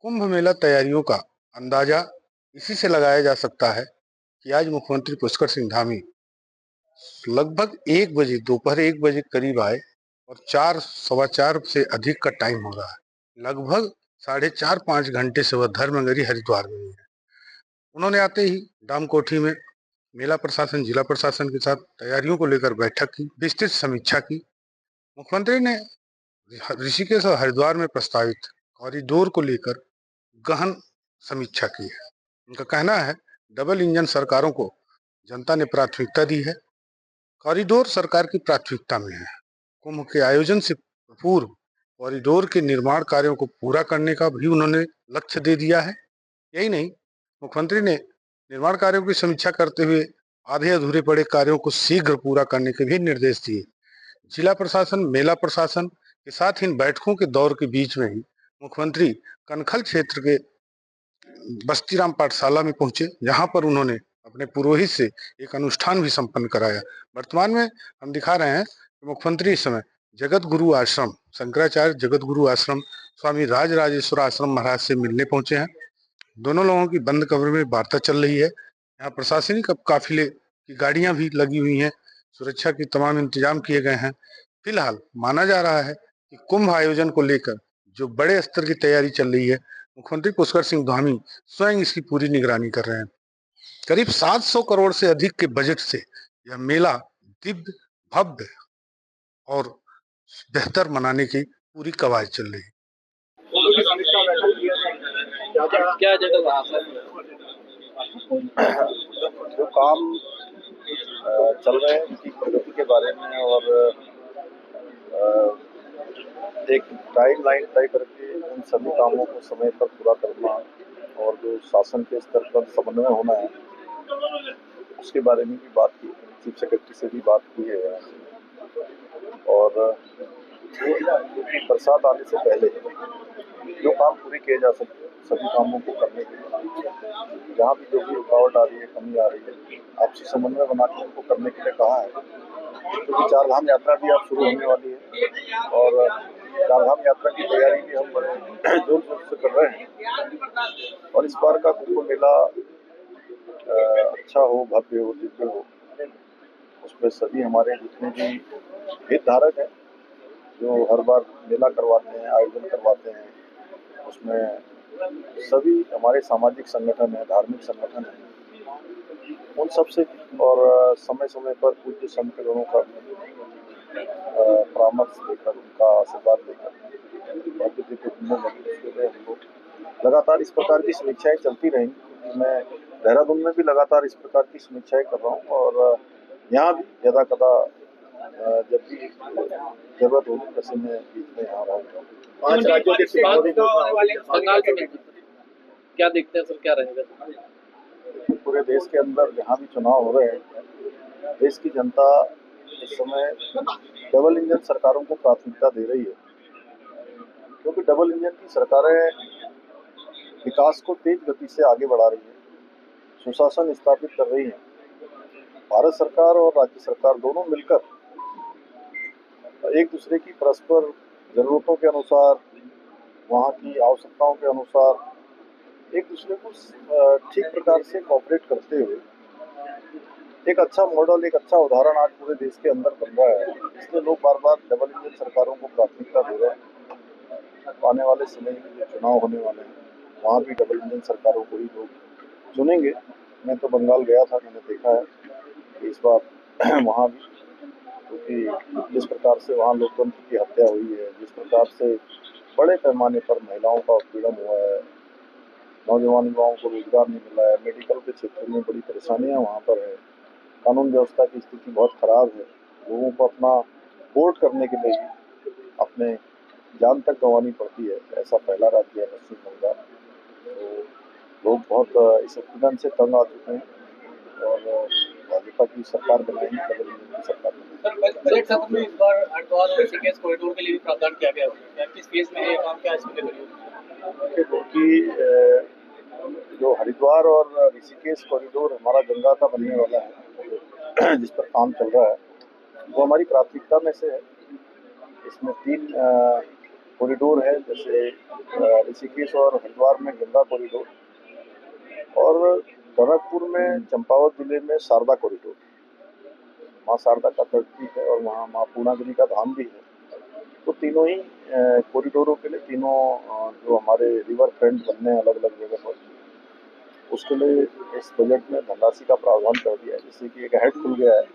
कुंभ मेला तैयारियों का अंदाजा इसी से लगाया जा सकता है कि आज मुख्यमंत्री पुष्कर सिंह धामी लगभग 1 बजे, दोपहर 1 बजे करीब आए और 4 सवा 4 से अधिक का टाइम हो रहा है। लगभग 4.5 5 घंटे से वह धर्मनगरी हरिद्वार में ही है। उन्होंने आते ही डाम कोठी में मेला प्रशासन, जिला प्रशासन के साथ तैयारियों को लेकर बैठक की, विस्तृत समीक्षा की। मुख्यमंत्री ने ऋषिकेश और हरिद्वार में प्रस्तावित कॉरिडोर को लेकर गहन समीक्षा की है। उनका कहना है, डबल इंजन सरकारों को जनता ने प्राथमिकता दी है। कॉरिडोर सरकार की प्राथमिकता में है। कुंभ के आयोजन से पूर्व कॉरिडोर के निर्माण कार्यों को पूरा करने का भी उन्होंने लक्ष्य दे दिया है। यही नहीं, मुख्यमंत्री ने निर्माण कार्यों की समीक्षा करते हुए आधे अधूरे पड़े कार्यों को शीघ्र पूरा करने के भी निर्देश दिए। जिला प्रशासन, मेला प्रशासन के साथ इन बैठकों के दौर के बीच में ही मुख्यमंत्री कनखल क्षेत्र के बस्तीराम पाठशाला में पहुंचे, जहां पर उन्होंने अपने पुरोहित से एक अनुष्ठान भी संपन्न कराया। वर्तमान में हम दिखा रहे हैं कि मुख्यमंत्री इस समय जगत गुरु आश्रम, शंकराचार्य जगत गुरु आश्रम, स्वामी राज राजेश्वर आश्रम महाराज से मिलने पहुंचे हैं। दोनों लोगों की बंद कमरे में वार्ता चल रही है। यहाँ प्रशासनिक काफिले की गाड़ियां भी लगी हुई हैं, सुरक्षा के तमाम इंतजाम किए गए हैं। फिलहाल माना जा रहा है कि कुंभ आयोजन को लेकर जो बड़े स्तर की तैयारी चल रही है, मुख्यमंत्री पुष्कर सिंह धामी स्वयं इसकी पूरी निगरानी कर रहे हैं। करीब 700 करोड़ से अधिक के बजट से यह मेला दिव्य, भव्य और बेहतर मनाने की पूरी कवायद चल रही है। क्या जगह रहा सर? जो काम चल रहे हैं उनकी प्रगति के बारे में और एक टाइमलाइन तय करके उन सभी कामों को समय पर पूरा करना और जो शासन के स्तर पर समन्वय होना है उसके बारे में भी बात की, चीफ सेक्रेटरी से भी बात की है यहाँ से। और बरसात आने से पहले जो काम पूरे किए जा सकते हैं सभी कामों को करने के लिए जहाँ भी जो भी रुकावट आ रही है, कमी आ रही है, आपसी समन्वय बनाकर उनको करने के लिए कहा है। क्योंकि चारधाम यात्रा भी अब शुरू होने वाली है और चारधाम यात्रा की तैयारी भी हम बड़े जोर शोर से कर रहे हैं। और इस बार का कुंभ मेला अच्छा हो, भव्य हो, दिव्य हो, उसमें सभी हमारे जितने भी हितधारक हैं जो हर बार मेला करवाते हैं, आयोजन करवाते हैं, उसमें सभी हमारे सामाजिक संगठन है, धार्मिक संगठन है, उन सब से और समय समय पर पूज्य संकलनों का परामर्श लेकर, उनका आशीर्वाद लेकर हम लोग लगातार इस प्रकार की समीक्षाएं चलती रहेंगी। मैं देहरादून में भी लगातार इस प्रकार की समीक्षाएं कर रहा हूँ और यहाँ भी यदा कदा जब भी जरूरत होगी वैसे मैं बीच में आ रहा हूँ। 5 राज्यों के बंगाल से क्या देखते हैं सर, क्या रहेगा? पूरे देश के अंदर जहाँ भी चुनाव हो रहे हैं, देश की जनता इस समय डबल इंजन सरकारों को प्राथमिकता दे रही है, क्योंकि डबल इंजन की सरकारें विकास को तेज गति से आगे बढ़ा रही है, सुशासन स्थापित कर रही है। भारत सरकार और राज्य सरकार दोनों मिलकर एक दूसरे की परस्पर जरूरतों के अनुसार, वहाँ की आवश्यकताओं के अनुसार एक दूसरे को ठीक प्रकार से कोऑपरेट करते हुए एक अच्छा मॉडल, एक अच्छा उदाहरण आज पूरे देश के अंदर बन रहा है। इसलिए लोग बार बार डबल इंजन सरकारों को प्राथमिकता दे रहे हैं। आने वाले समय में जो चुनाव होने वाले हैं वहाँ भी डबल इंजन सरकारों को ही लोग चुनेंगे। मैं तो बंगाल गया था, मैंने देखा है कि इस बार वहाँ भी, क्योंकि जिस प्रकार से वहाँ लोकतंत्र की हत्या हुई है, जिस प्रकार से बड़े पैमाने पर महिलाओं का उत्पीड़न हुआ है, नौजवान युवाओं को रोजगार नहीं मिला है, मेडिकल के क्षेत्र में बड़ी परेशानियां वहाँ पर है, कानून व्यवस्था की स्थिति बहुत खराब है, लोगों को अपना वोट करने के लिए अपने जान तक गंवानी पड़ती है। ऐसा पहला राज्य है पश्चिम बंगाल। तो लोग बहुत इस उत्पीड़न से तंग आ चुके हैं और भाजपा की सरकार बनाएंगे, डबल इंजन की सरकार बनाएंगे। बजट सत्र में इस बार हरिद्वार और ऋषिकेश कॉरिडोर के लिए भी प्रावधान किया गया है। किस फेज में है ये काम, क्या इसमें क्योंकि जो हरिद्वार और ऋषिकेश कॉरिडोर हमारा गंगा का बनने वाला है, जिस पर काम चल रहा है, वो हमारी प्राथमिकता में से है। इसमें 3 कॉरिडोर है, जैसे ऋषिकेश और हरिद्वार में गंगा कॉरिडोर, और टनकपुर में चंपावत जिले में शारदा कॉरिडोर। माँ शारदा का तट है और वहाँ माँ पूर्णागिरी का धाम भी है। तो तीनों ही कॉरिडोरों के लिए तीनों जो हमारे रिवर फ्रंट बनने हैं अलग अलग जगह पर, उसके लिए इस बजट में धनराशि का प्रावधान कर दिया है, जिससे कि एक हेड खुल गया है।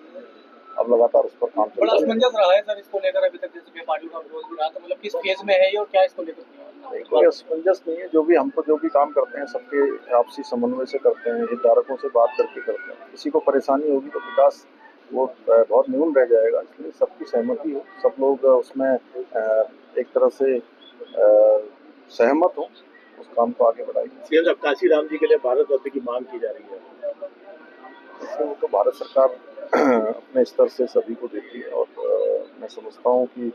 अब लगातार उस पर काम चल बड़ा रहा है। असमंजस रहा है सर इसको लेकर अभी तक, जैसे व्यापारियों का विरोध भी रहा, तो मतलब किस फेज में है ये और क्या इसको लेकर? नहीं, कोई असमंजस नहीं है। जो भी हम तो जो भी काम करते हैं सबके आपसी समन्वय से करते हैं, हितधारकों से बात करके करते हैं। किसी को परेशानी होगी तो विकास वो बहुत न्यून रह जाएगा, इसलिए सबकी सहमति हो, सब लोग उसमें एक तरह से सहमत हो, उस काम को आगे बढ़ाएंगे। सीएम साहब, काशीराम जी के लिए भारत रत्न की मांग की जा रही है। इससे वो तो भारत सरकार अपने स्तर से सभी को देती है, और मैं समझता हूँ कि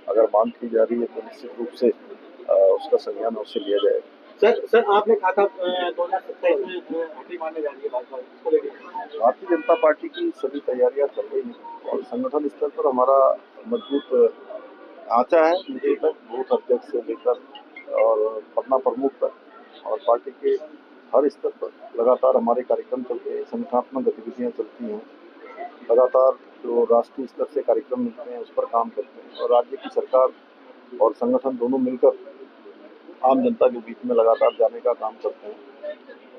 अगर मांग की जा रही है तो निश्चित रूप से उसका संज्ञान उससे लिया जाएगा। सर आपने कहा था 2027 में हटरी मारने जा रही है भाजपा, इसको लेकर भारतीय जनता पार्टी की सभी तैयारियां चल रही हैं और संगठन स्तर पर हमारा मजबूत ढांचा है, नीचे तक बूथ अध्यक्ष से लेकर और पटना प्रमुख तक, और पार्टी के हर स्तर पर लगातार हमारे कार्यक्रम चलते हैं, संगठनात्मक गतिविधियां चलती हैं। लगातार जो राष्ट्रीय स्तर से कार्यक्रम मिलते हैं उस पर काम करते हैं, और राज्य की सरकार और संगठन दोनों मिलकर आम जनता के बीच में लगातार जाने का काम करते हैं।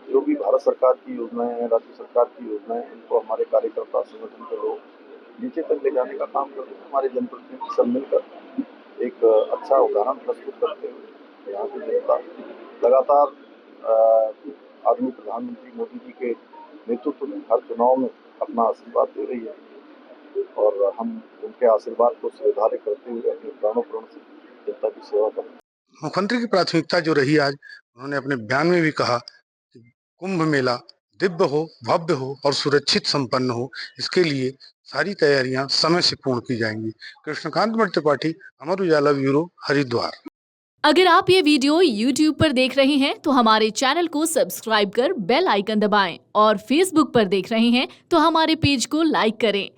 जो भी भारत सरकार की योजनाएं हैं, राज्य सरकार की योजनाएं, उनको हमारे कार्यकर्ता संगठन के लोग नीचे तक ले जाने का काम करते हैं। हमारे जनप्रतिनिधि सब मिलकर एक अच्छा उदाहरण प्रस्तुत करते हुए यहाँ की जनता लगातार आदरणीय प्रधानमंत्री मोदी जी के नेतृत्व में हर चुनाव में अपना आशीर्वाद दे रही है, और हम उनके आशीर्वाद को स्वीकार करते हुए अपने प्राणों प्राण से जनता की सेवा करें। मुख्यमंत्री की प्राथमिकता जो रही आज, उन्होंने अपने बयान में भी कहा कि कुंभ मेला दिव्य हो, भव्य हो और सुरक्षित संपन्न हो, इसके लिए सारी तैयारियां समय से पूर्ण की जाएंगी। कृष्णकांत मर्त्य त्रिपाठी, अमर उजाला ब्यूरो, हरिद्वार। अगर आप ये वीडियो YouTube पर देख रहे हैं तो हमारे चैनल को सब्सक्राइब कर बेल आइकन दबाएं, और Facebook पर देख रहे हैं तो हमारे पेज को लाइक करें।